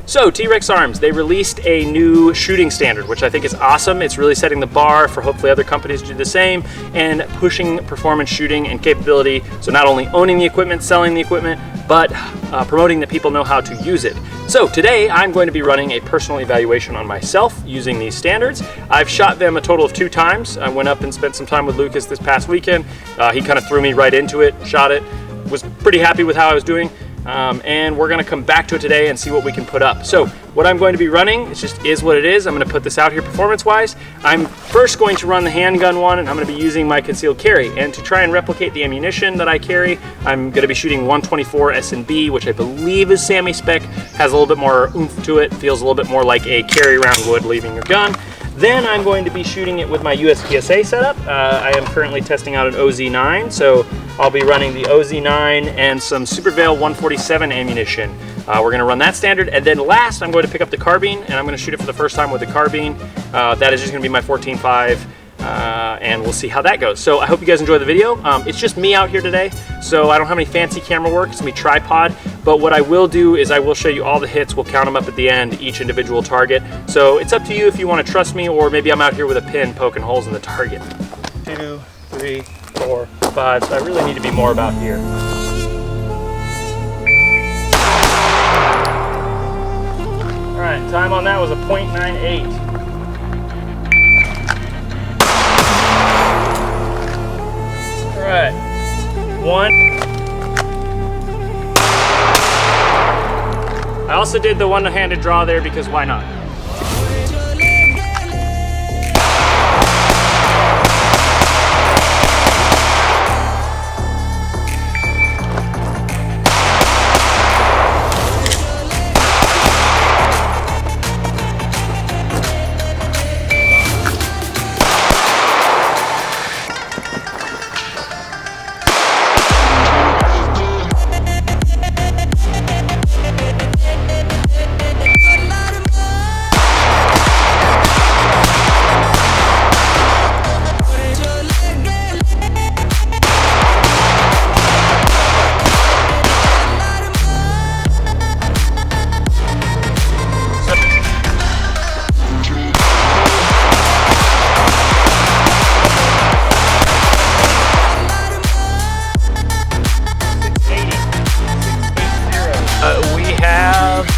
So T.rex Arms, they released a new shooting standard, which I think is awesome. It's really setting the bar for hopefully other companies to do the same and pushing performance shooting and capability. So not only owning the equipment, selling the equipment, but promoting that people know how to use it. So today I'm going to be running a personal evaluation on myself using these standards. I've shot them a total of 2 times. I went up and spent some time with Lucas this past weekend. He kind of threw me right into it, shot it, was pretty happy with how I was doing. And we're gonna come back to it today and see what we can put up. So what I'm going to be running, it just is what it is. I'm gonna put this out here performance-wise. I'm first going to run the handgun one, and I'm gonna be using my concealed carry. And to try and replicate the ammunition that I carry, I'm gonna be shooting 124 S&B, which I believe is semi-spec, has a little bit more oomph to it, feels a little bit more like a carry round would leaving your gun. Then I'm going to be shooting it with my USPSA setup. I am currently testing out an OZ9, so I'll be running the OZ9 and some Supervail 147 ammunition. We're gonna run that standard, and then last I'm going to pick up the carbine, and I'm gonna shoot it for the first time with the carbine. That is just gonna be my 14.5, and we'll see how that goes. So I hope you guys enjoy the video. It's just me out here today, so I don't have any fancy camera work. It's gonna be tripod, but what I will do is I will show you all the hits. We'll count them up at the end, each individual target. So it's up to you if you want to trust me, or maybe I'm out here with a pin poking holes in the target. 2, 3, 4, 5. So I really need to be more about here. All right, time on that was a .98. All right, 1. I also did the one-handed draw there because why not?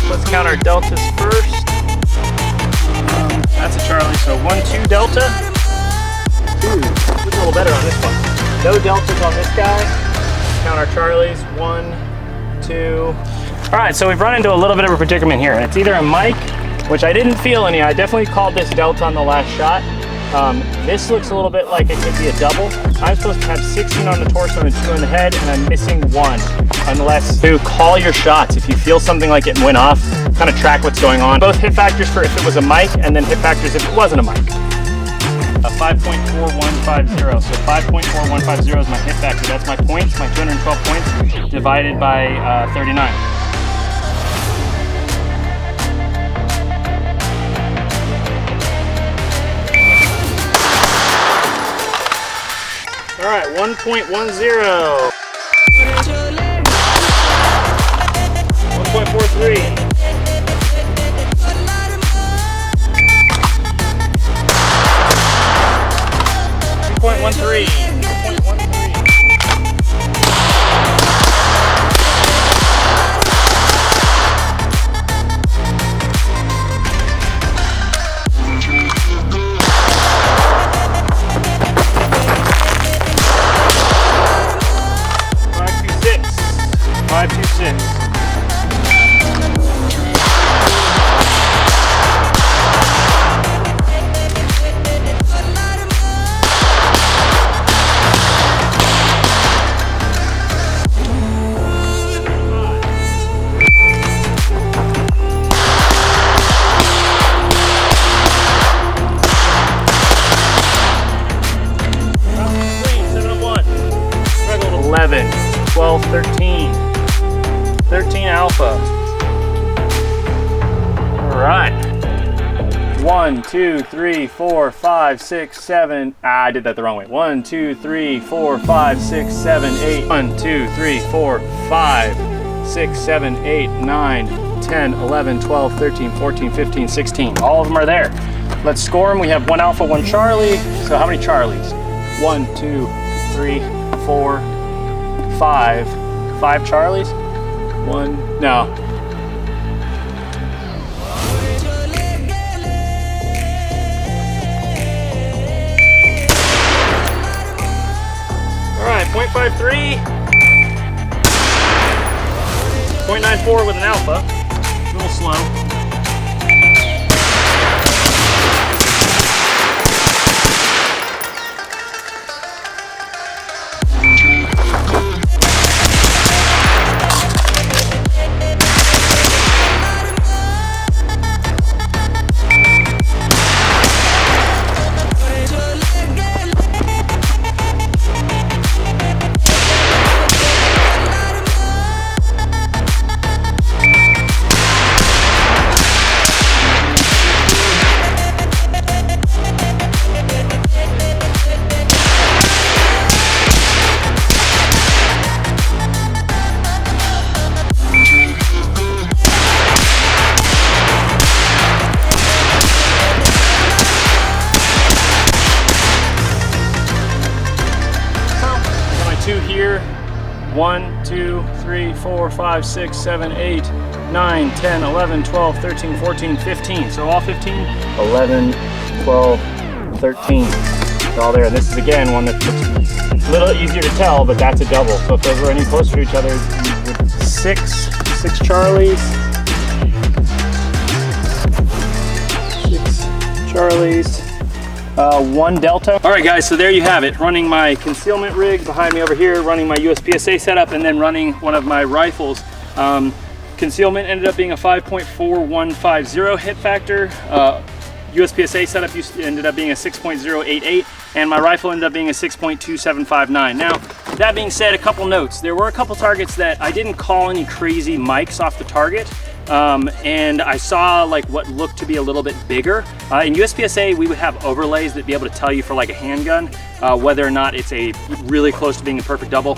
Let's count our deltas first. That's a Charlie, so 1-2 delta. Ooh, a little better on this one. No deltas on this guy. Count our Charlies, 1, 2. All right, so we've run into a little bit of a predicament here. It's either a mic, which I didn't feel any. I definitely called this delta on the last shot. This looks a little bit like it could be a double. I'm supposed to have 16 on the torso and 2 on the head, and I'm missing 1. Unless to call your shots. If you feel something like it went off, kind of track what's going on. Both hit factors for if it was a mic, and then hit factors if it wasn't a mic. 5.4150. So 5.4150 is my hit factor. That's my points, my 212 points divided by 39. All right, 1.10. 1.43. 2.13. 526. .11, 12, 13. 13 alpha. All right. 1, 2, 3, 4, 5, 6, 7. I did that the wrong way. 1, 2, 3, 4, 5, 6, 7, 8. 1, 2, 3, 4, 5, 6, 7, 8, 9, 10, 11, 12, 13, 14, 15, 16. All of them are there. Let's score them. We have 1 Alpha, 1 Charlie. So how many Charlies? 1, 2, 3, 4, 5. 5 Charlies? 1, no. All right, 0.53. 0.94 with an Alpha. A little slow. Here, 1, 2, 3, 4, 5, 6, 7, 8, 9, 10, 11, 12, 13, 14, 15. So all 15, 11, 12, 13. It's all there. And this is again one that's a little easier to tell, but that's a double. So if those were any closer to each other, six Charlies, 6 Charlies. 1 Delta. All right guys, so there you have it. Running my concealment rig behind me over here, running my USPSA setup, and then running one of my rifles. Concealment ended up being a 5.4150 hit factor. USPSA setup ended up being a 6.088, and my rifle ended up being a 6.2759. Now, that being said, a couple notes. There were a couple targets that I didn't call any crazy mics off the target. And I saw like what looked to be a little bit bigger. In USPSA, we would have overlays that'd be able to tell you for like a handgun, whether or not it's a really close to being a perfect double.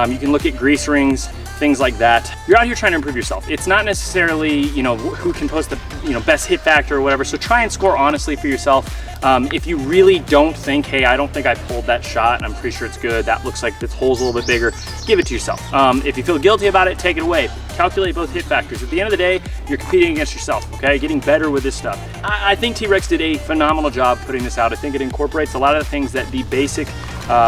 You can look at grease rings, things like that. You're out here trying to improve yourself. It's not necessarily, you know, who can post the, you know, best hit factor or whatever. So try and score honestly for yourself. If you really don't think, hey, I don't think I pulled that shot, I'm pretty sure it's good, that looks like the hole's a little bit bigger, give it to yourself. If you feel guilty about it, take it away. Calculate both hit factors. At the end of the day, you're competing against yourself, okay? Getting better with this stuff. I think T.rex did a phenomenal job putting this out. I think it incorporates a lot of the things that the basic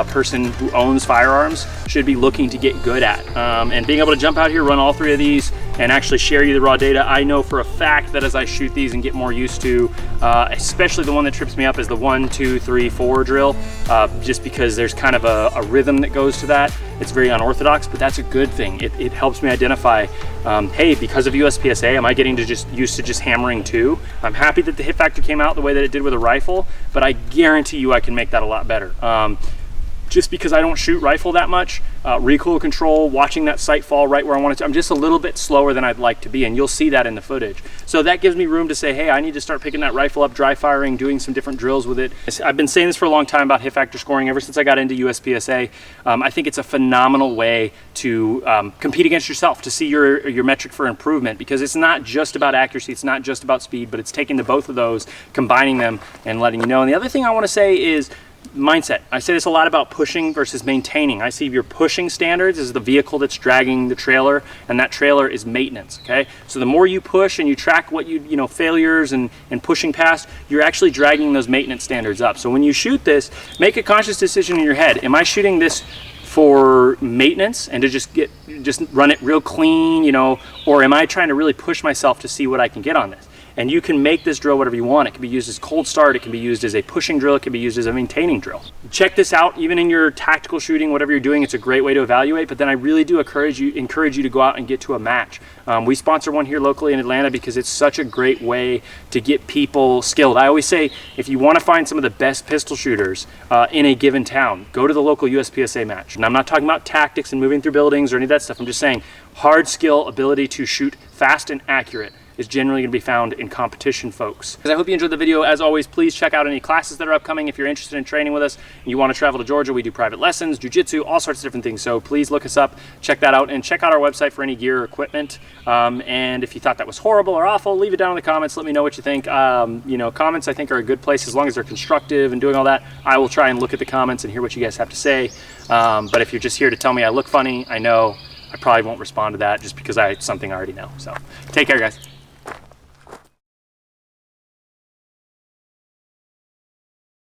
person who owns firearms should be looking to get good at. And being able to jump out here, run all 3 of these, and actually share you the raw data, I know for a fact that as I shoot these and get more used to, especially the one that trips me up is the 1, 2, 3, 4 drill, just because there's kind of a rhythm that goes to that. It's very unorthodox, but that's a good thing. It helps me identify, hey, because of USPSA, am I getting to just used to just hammering 2? I'm happy that the hit factor came out the way that it did with a rifle, but I guarantee you I can make that a lot better. Just because I don't shoot rifle that much, recoil control, watching that sight fall right where I want it to, I'm just a little bit slower than I'd like to be, and you'll see that in the footage. So that gives me room to say, hey, I need to start picking that rifle up, dry firing, doing some different drills with it. I've been saying this for a long time about hit factor scoring ever since I got into USPSA. I think it's a phenomenal way to compete against yourself, to see your metric for improvement, because it's not just about accuracy, it's not just about speed, but it's taking the both of those, combining them, and letting you know. And the other thing I want to say is mindset. I say this a lot about pushing versus maintaining. I see your pushing standards as the vehicle that's dragging the trailer, and that trailer is maintenance, okay? So the more you push and you track what you know, failures and pushing past, you're actually dragging those maintenance standards up. So when you shoot this, make a conscious decision in your head. Am I shooting this for maintenance and to just run it real clean, you know, or am I trying to really push myself to see what I can get on this? And you can make this drill whatever you want. It can be used as cold start, it can be used as a pushing drill, it can be used as a maintaining drill. Check this out, even in your tactical shooting, whatever you're doing, it's a great way to evaluate, but then I really do encourage you to go out and get to a match. We sponsor one here locally in Atlanta because it's such a great way to get people skilled. I always say, if you want to find some of the best pistol shooters in a given town, go to the local USPSA match. And I'm not talking about tactics and moving through buildings or any of that stuff. I'm just saying hard skill, ability to shoot fast and accurate. is generally going to be found in competition folks. I hope you enjoyed the video. As always, please check out any classes that are upcoming. If you're interested in training with us and you want to travel to Georgia, we do private lessons, jiu-jitsu, all sorts of different things. So please look us up, check that out, and check out our website for any gear or equipment. And if you thought that was horrible or awful, leave it down in the comments. Let me know what you think. You know, comments I think are a good place as long as they're constructive and doing all that. I will try and look at the comments and hear what you guys have to say. But if you're just here to tell me I look funny, I know I probably won't respond to that just because it's something I already know. So take care, guys.